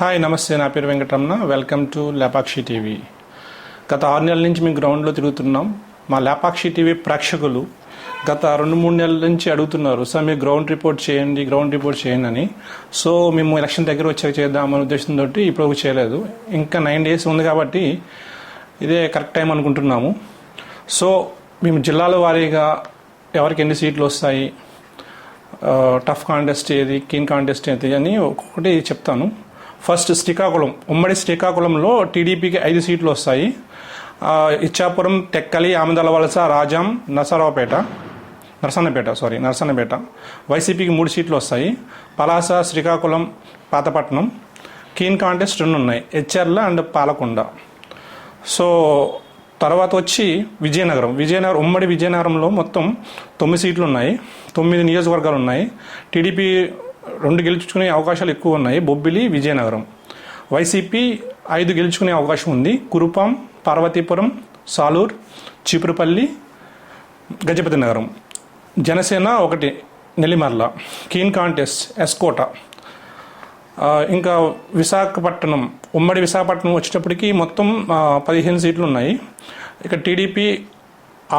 Hi నమస్తే, నా పేరు Venkataramana. Welcome to Lepakshi TV. గత 6 నెలల నుంచి మేము గ్రౌండ్లో తిరుగుతున్నాం. మా లేపాక్షి టీవీ ప్రేక్షకులు గత 2-3 నెలల నుంచి అడుగుతున్నారు, సార్ మీరు గ్రౌండ్ రిపోర్ట్ చేయండి అని. సో మేము ఎలక్షన్ దగ్గర వచ్చాక చేద్దామనే ఉద్దేశంతో ఇప్పుడు చేయలేదు. ఇంకా 9 days ఉంది కాబట్టి ఇదే కరెక్ట్ టైం అనుకుంటున్నాము. సో మేము జిల్లాల వారీగా ఎవరికి ఎన్ని సీట్లు వస్తాయి, టఫ్ కాంటెస్ట్ ఏది, కీన్ కాంటెస్ట్ ఏది అని ఒక్కొక్కటి చెప్తాను. ఫస్ట్ శ్రీకాకుళం, ఉమ్మడి శ్రీకాకుళంలో టీడీపీకి 5 సీట్లు వస్తాయి. ఇచ్చాపురం, టెక్కలి, ఆమదాల వలస, రాజాం, నరసన్నపేట. వైసీపీకి 3 సీట్లు వస్తాయి. పలాస, శ్రీకాకుళం, పాతపట్నం. కీన్ కాంటెస్ట్ 2 ఉన్నాయి, హెచ్ఆర్ల అండ్ పాలకొండ. సో తర్వాత వచ్చి విజయనగరం, ఉమ్మడి విజయనగరంలో మొత్తం 9 సీట్లు ఉన్నాయి, 9 నియోజకవర్గాలు ఉన్నాయి. టీడీపీ 2 గెలుచుకునే అవకాశాలు ఎక్కువ ఉన్నాయి, బొబ్బిలి, విజయనగరం. వైసీపీ 5 గెలుచుకునే అవకాశం ఉంది, Kurupam, Parvathipuram, Salur, Cheepurupalli, Gajapathinagaram. Janasena 1, Nellimarla. Keen contest S Kota. ఇంకా విశాఖపట్నం, ఉమ్మడి విశాఖపట్నం వచ్చేటప్పటికి మొత్తం 15 సీట్లు ఉన్నాయి. ఇక టీడీపీ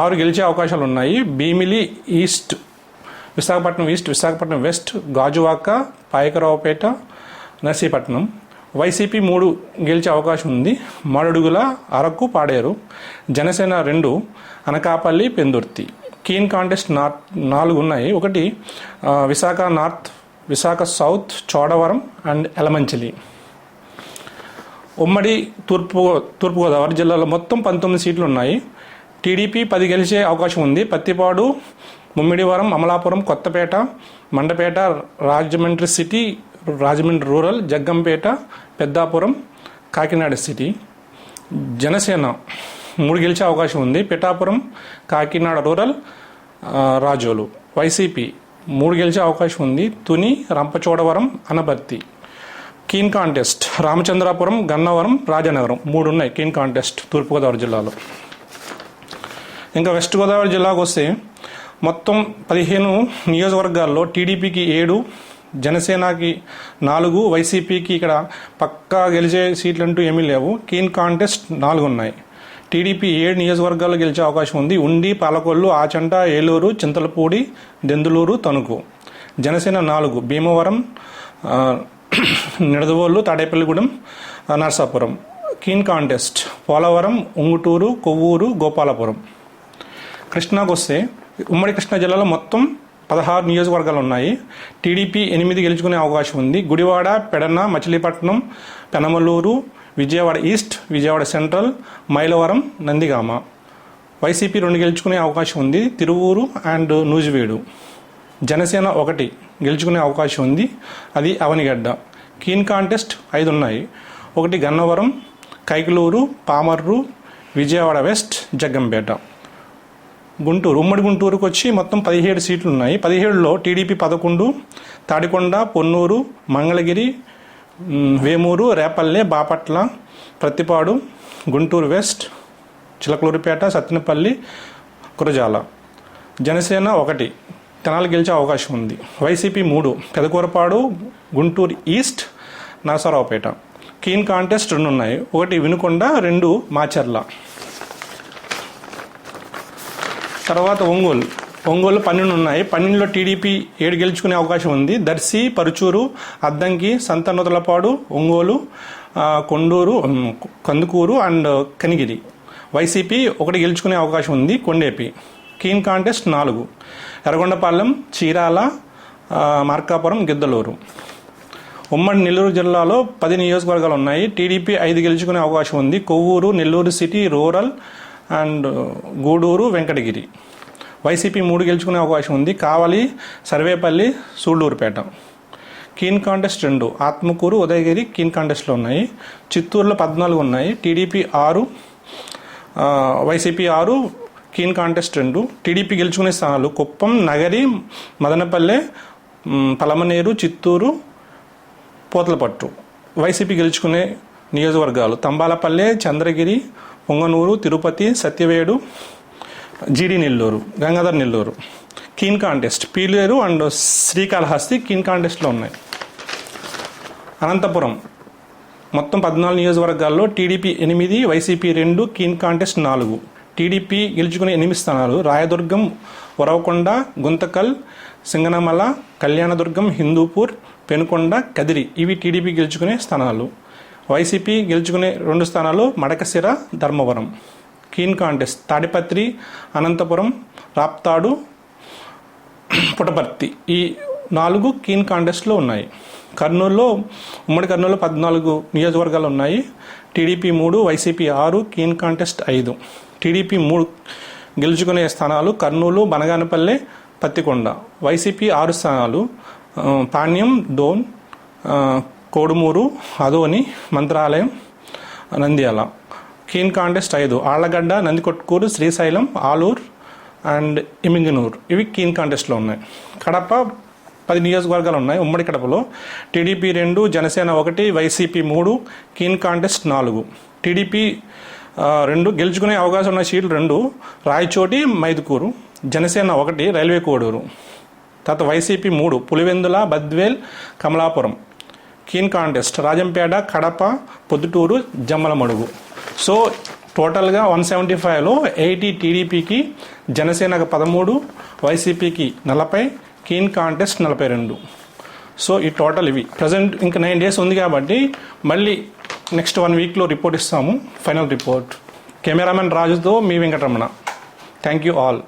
6 గెలిచే అవకాశాలు ఉన్నాయి. Bheemili east, Visakhapatnam east, Visakhapatnam west, Gajuwaka, Payakaraopeta, Narsipatnam. YCP 3 గెలిచే అవకాశం ఉంది, మాడుగుల, అరకు, పాడేరు. జనసేన 2, అనకాపల్లి, పెందుర్తి. కీన్ కాంటెస్ట్ 4 ఉన్నాయి. 1 Visakha north, Visakha south, Chodavaram and Elamanchili. ఉమ్మడి తూర్పుగోదావరి జిల్లాలో మొత్తం 19 సీట్లు ఉన్నాయి. టీడీపీ 10 గెలిచే అవకాశం ఉంది. Pathipadu, Mummidivaram, Amalapuram, Kothapeta, Mandapeta, Rajahmundry city, Rajahmundry rural, Jaggampeta, Peddapuram, Kakinada city. Janasena 3 గెలిచే అవకాశం ఉంది. పిఠాపురం, కాకినాడ రూరల్, రాజోలు. వైసీపీ 3 గెలిచే అవకాశం ఉంది. తుని, రంపచోడవరం, అనపర్తి. Keen contest Ramachandrapuram, Gannavaram, Rajanagaram. 3 ఉన్నాయి కీన్ కాంటెస్ట్ తూర్పుగోదావరి జిల్లాలో. ఇంకా వెస్ట్ గోదావరి జిల్లాకు వస్తే మొత్తం 15 నియోజకవర్గాల్లో టీడీపీకి 7, జనసేనకి 4, వైసీపీకి ఇక్కడ పక్కా గెలిచే సీట్లు అంటూ ఏమీ లేవు. కీన్ కాంటెస్ట్ 4 ఉన్నాయి. టీడీపీ 7 నియోజకవర్గాల్లో గెలిచే అవకాశం ఉంది. ఉండి, పాలకొల్లు, ఆచంట, ఏలూరు, చింతలపూడి, దెందులూరు, తణుకు. జనసేన 4, భీమవరం, నిడదవోలు, తాడేపల్లిగూడెం, నర్సాపురం. Keen contest Polavaram, Unguturu, Kovvur, Gopalapuram. కృష్ణాకు వస్తే ఉమ్మడి కృష్ణా జిల్లాలో మొత్తం 16 నియోజకవర్గాలు ఉన్నాయి. టీడీపీ 8 గెలుచుకునే అవకాశం ఉంది. Gudivada, Pedana, Machilipatnam, Penamaluru, Vijayawada east, Vijayawada central, Mylavaram, Nandigama. YCP 2 గెలుచుకునే అవకాశం ఉంది. తిరువూరు అండ్ నూజివీడు. జనసేన 1 గెలుచుకునే అవకాశం ఉంది, అది అవనిగడ్డ. కీన్ కాంటెస్ట్ 5 ఉన్నాయి. 1 గన్నవరం, కైకలూరు, పామర్రు, విజయవాడ వెస్ట్, జగ్గంపేట. గుంటూరు, ఉమ్మడి గుంటూరుకు వచ్చి మొత్తం 17 సీట్లు ఉన్నాయి. 17లో టీడీపీ 11, తాడికొండ, పొన్నూరు, మంగళగిరి, వేమూరు, రేపల్లె, బాపట్ల, ప్రత్తిపాడు, గుంటూరు వెస్ట్, చిలకలూరిపేట, సత్తెనపల్లి, కురజాల. జనసేన 1 తెనాలి గెలిచే అవకాశం ఉంది. YCP 3, Pedakurapadu, Guntur east, Narasaraopet. Keen contest 2 ఉన్నాయి. 1 వినుకొండ, 2 మాచర్ల. తర్వాత ఒంగోలు 12 ఉన్నాయి. 12లో టీడీపీ 7 గెలుచుకునే అవకాశం ఉంది. దర్శి, పరుచూరు, అద్దంకి, సంతనూతలపాడు, ఒంగోలు, కొండూరు, కందుకూరు అండ్ కనిగిరి. వైసీపీ 1 గెలుచుకునే అవకాశం ఉంది, కొండేపి. Keen contest 4, Yerragondapalem, Chirala, Markapuram, Giddalur. ఉమ్మడి నెల్లూరు జిల్లాలో 10 నియోజకవర్గాలు ఉన్నాయి. టీడీపీ 5 గెలుచుకునే అవకాశం ఉంది. Kovur, Nellore city, rural and Gudur, Venkatagiri. YCP 3 గెలుచుకునే అవకాశం ఉంది. Kavali, Sarvepalli, Sullurpeta. Keen contest 2, Atmakur, Udayagiri keen కాంటెస్ట్లో ఉన్నాయి. చిత్తూరులో 14 ఉన్నాయి. TDP 6, YCP 6, keen contest 2. TDP గెలుచుకునే స్థానాలు కుప్పం, నగరి, మదనపల్లె, పలమనేరు, చిత్తూరు, పోతలపట్టు. వైసీపీ గెలుచుకునే నియోజకవర్గాలు Thamballapalle, Chandragiri, Punganur, Tirupati, Satyavedu, GD Nellore, Gangadhara Nellore. Keen contest Pileru and Srikalahasti keen కాంటెస్ట్లో ఉన్నాయి. అనంతపురం మొత్తం 14 నియోజకవర్గాల్లో TDP 8, YCP 2, keen contest 4. TDP గెలుచుకునే 8 స్థానాలు రాయదుర్గం, ఉరవకొండ, గుంతకల్, సింగనమల, కళ్యాణదుర్గం, హిందూపూర్, పెనుకొండ, కదిరి ఇవి టీడీపీ గెలుచుకునే స్థానాలు. వైసీపీ గెలుచుకునే 2 స్థానాలు మడకశిర, ధర్మవరం. కీన్ కాంటెస్ట్ తాడిపత్రి, అనంతపురం, రాప్తాడు, పుటపర్తి ఈ 4 కీన్ కాంటెస్ట్లో ఉన్నాయి. కర్నూలులో ఉమ్మడి కర్నూలులో 14 నియోజకవర్గాలు ఉన్నాయి. TDP 3, YCP 6, keen contest 5. TDP 3 గెలుచుకునే స్థానాలు కర్నూలు, బనగానపల్లె, పత్తికొండ. వైసీపీ 6 స్థానాలు Panyam, Dhone, Kodumur, Adoni, Mantralayam, Nandyal. Keen contest 5 Allagadda, Nandikotkur, Srisailam, Alur and Yemmiganur ఇవి కీన్ కాంటెస్ట్లో ఉన్నాయి. కడప 10 నియోజకవర్గాలు ఉన్నాయి. ఉమ్మడి కడపలో TDP 2, Janasena 1, YCP 3, keen contest 4. TDP 2 గెలుచుకునే అవకాశం ఉన్న సీట్లు 2 రాయచోటి, మైదుకూరు. జనసేన 1 రైల్వే కోడూరు. తర్వాత YCP 3 Pulivendula, Badvel, Kamalapuram. Keen contest Rajampet, Kadapa, Proddatur, Jammalamadugu. So టోటల్గా 175లో 80 టీడీపీకి, జనసేనకు 13, వైసీపీకి 40, కీన్ కాంటెస్ట్ 42. సో ఈ టోటల్ ఇవి. ప్రజెంట్ ఇంకా 9 days ఉంది కాబట్టి మళ్ళీ నెక్స్ట్ 1 weekలో రిపోర్ట్ ఇస్తాము, ఫైనల్ రిపోర్ట్. కెమెరామెన్ రాజుతో మీ వెంకటరమణ. Thank you all.